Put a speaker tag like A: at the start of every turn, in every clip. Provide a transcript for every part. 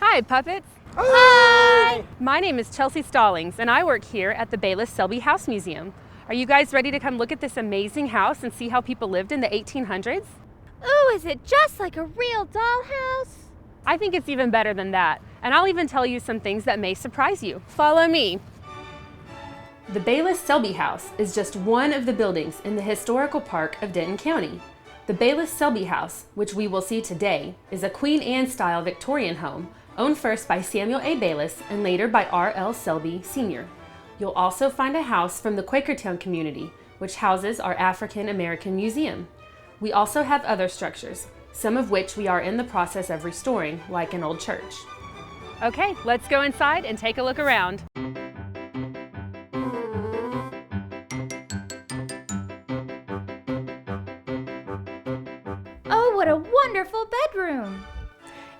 A: Hi, puppets.
B: Hi!
A: My name is Chelsea Stallings, and I work here at the Bayless-Selby House Museum. Are you guys ready to come look at this amazing house and see how people lived in the 1800s?
B: Ooh, is it just like a real dollhouse?
A: I think it's even better than that, and I'll even tell you some things that may surprise you. Follow me. The Bayless-Selby House is just one of the buildings in the historical park of Denton County. The Bayless-Selby House, which we will see today, is a Queen Anne-style Victorian home owned first by Samuel A. Bayless and later by R.L. Selby Sr. You'll also find a house from the Quakertown community, which houses our African American Museum. We also have other structures, some of which we are in the process of restoring, like an old church. Okay, let's go inside and take a look around.
B: Oh, what a wonderful bedroom!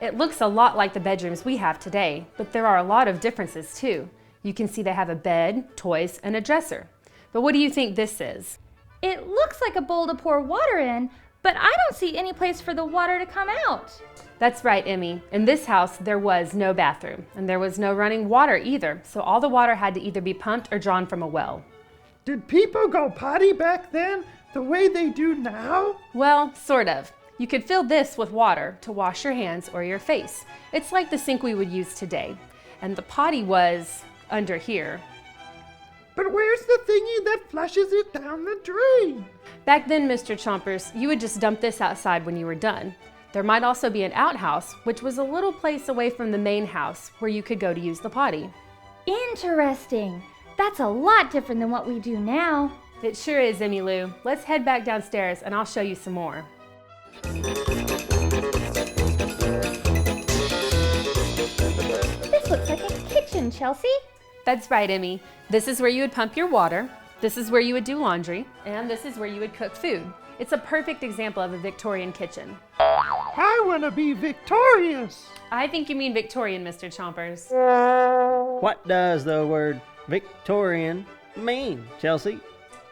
A: It looks a lot like the bedrooms we have today, but there are a lot of differences too. You can see they have a bed, toys, and a dresser. But what do you think this is?
B: It looks like a bowl to pour water in, but I don't see any place for the water to come out.
A: That's right, Emmy. In this house, there was no bathroom, and there was no running water either, so all the water had to either be pumped or drawn from a well.
C: Did people go potty back then the way they do now?
A: Well, sort of. You could fill this with water to wash your hands or your face. It's like the sink we would use today. And the potty was under here.
C: But where's the thingy that flushes it down the drain?
A: Back then, Mr. Chompers, you would just dump this outside when you were done. There might also be an outhouse, which was a little place away from the main house where you could go to use the potty.
B: Interesting. That's a lot different than what we do now.
A: It sure is, Emmy Lou. Let's head back downstairs and I'll show you some more.
B: This looks like a kitchen, Chelsea.
A: That's right, Emmy. This is where you would pump your water, this is where you would do laundry, and this is where you would cook food. It's a perfect example of a Victorian kitchen.
C: I want to be victorious.
A: I think you mean Victorian, Mr. Chompers.
D: What does the word Victorian mean, Chelsea?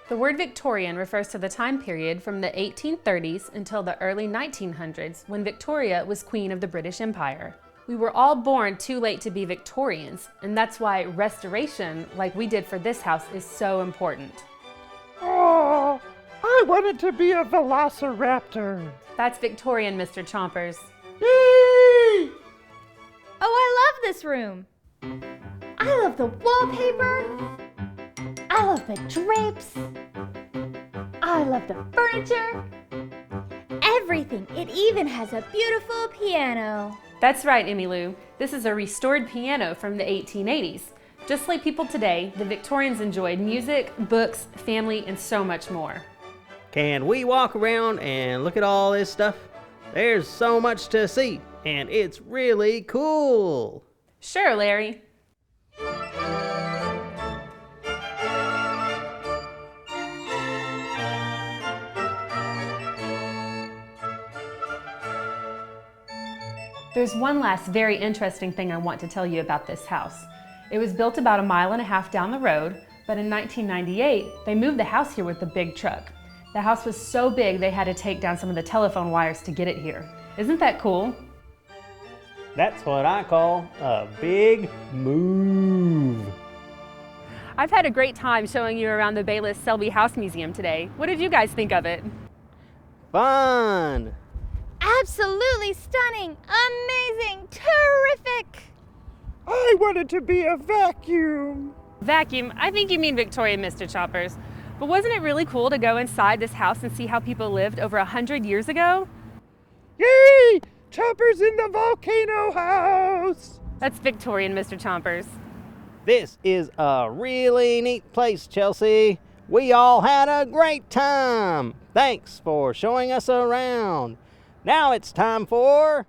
A: The word Victorian refers to the time period from the 1830s until the early 1900s when Victoria was Queen of the British Empire. We were all born too late to be Victorians, and that's why restoration, like we did for this house, is so important.
C: Oh, I wanted to be a velociraptor.
A: That's Victorian, Mr. Chompers.
C: Yay!
B: Oh, I love this room. I love the wallpaper. I love the drapes. I love the furniture. Everything. It even has a beautiful piano.
A: That's right, Emmy Lou. This is a restored piano from the 1880s. Just like people today, the Victorians enjoyed music, books, family, and so much more.
D: Can we walk around and look at all this stuff? There's so much to see, and it's really cool.
A: Sure, Larry. There's one last very interesting thing I want to tell you about this house. It was built about 1.5 miles down the road, but in 1998, they moved the house here with a big truck. The house was so big they had to take down some of the telephone wires to get it here. Isn't that cool?
D: That's what I call a big move.
A: I've had a great time showing you around the Bayless-Selby House Museum today. What did you guys think of it?
D: Fun!
B: Absolutely stunning, amazing, terrific.
C: I wanted to be a vacuum.
A: Vacuum? I think you mean Victorian, Mr. Choppers. But wasn't it really cool to go inside this house and see how people lived over 100 years ago?
C: Yay! Choppers in the volcano house.
A: That's Victorian, Mr. Chompers.
D: This is a really neat place, Chelsea. We all had a great time. Thanks for showing us around. Now it's time for